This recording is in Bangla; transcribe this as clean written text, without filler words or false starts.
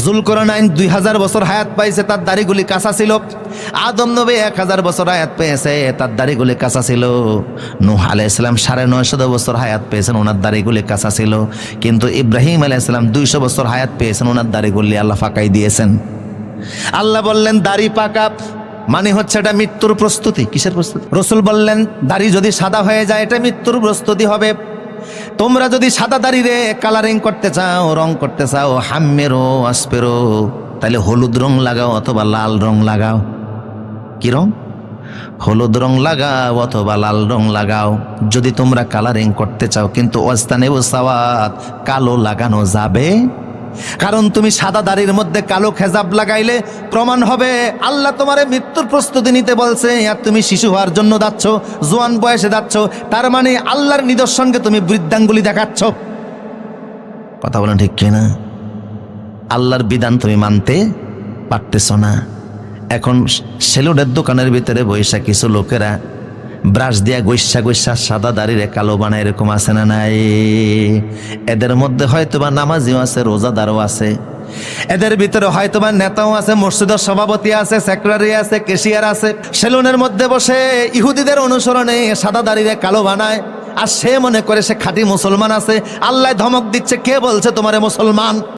যুলকরনাইন 2000 বছর হায়াত পাইছে, তার দাড়িগুলি কাঁচা ছিল। আদম নবী 1000 বছর হায়াত পেয়েছে, তার দাড়িগুলি কাঁচা ছিল। নূহ আলাইহিস সালাম 950 বছর হায়াত পেয়েছেন, ওনার দাড়িগুলি কাঁচা ছিল। কিন্তু ইব্রাহিম আলাইহিস সালাম 200 বছর হায়াত পেয়েছেন, ওনার দাড়িগুলি আল্লাহ ফাঁকাই দিয়েছেন। আল্লাহ বললেন দাড়ি পাকা মানে হচ্ছে এটা মৃত্যুর প্রস্তুতি। কিসের প্রস্তুতি? রাসূল বললেন দাড়ি যদি সাদা হয়ে যায় এটা মৃত্যুর প্রস্তুতি হবে। তোমরা যদি সাদা দাড়ি রে কালারিং করতে চাও, রং করতে চাও, হাম্মেরো আসপেরো, তাহলে হলুদ রং লাগাও অথবা লাল রং লাগাও। কি রং? হলুদ রং লাগাও অথবা লাল রং লাগাও যদি তোমরা কালারিং করতে চাও। কিন্তু ওয়াস্তানে ও সাওয়াত, কালো লাগানো যাবে, কারণ তুমি সাদা দাড়ির মধ্যে কালো খেজাব লাগাইলে প্রমাণ হবে আল্লাহ তোমারে মৃত্যুর প্রস্তুতি নিতে বলছে, আর তুমি শিশু হওয়ার জন্য যাচ্ছ, জোয়ান বয়সে যাচ্ছ, তার মানে আল্লাহর নিদর্শনকে তুমি বৃদ্ধাঙ্গুলি দেখাচ্ছ। কথা বলেন ঠিক কিনা? আল্লাহর বিধান তুমি মানতে পারতেছ না। এখন সেলুনের দোকানের ভিতরে বৈশা কিছু লোকেরা ব্রাশ দিয়া গৈসা গৈসা সাদা দাড়িরে কালো বানায়, এরকম আছে না নাই? এদের মধ্যে হয়তোবা নামাজিও আছে, রোজাদারও আছে, এদের ভিতরে হয়তোবা নেতাও আছে, মসজিদের সভাপতি আছে, সেক্রেটারি আছে, ক্যাশিয়ার আছে। সেলুনের মধ্যে বসে ইহুদিদের অনুসরণে সাদা দাড়িরে কালো বানায়, আর সে মনে করে সে খাঁটি মুসলমান আছে। আল্লাহ ধমক দিচ্ছে, কে বলছে তোমারে মুসলমান?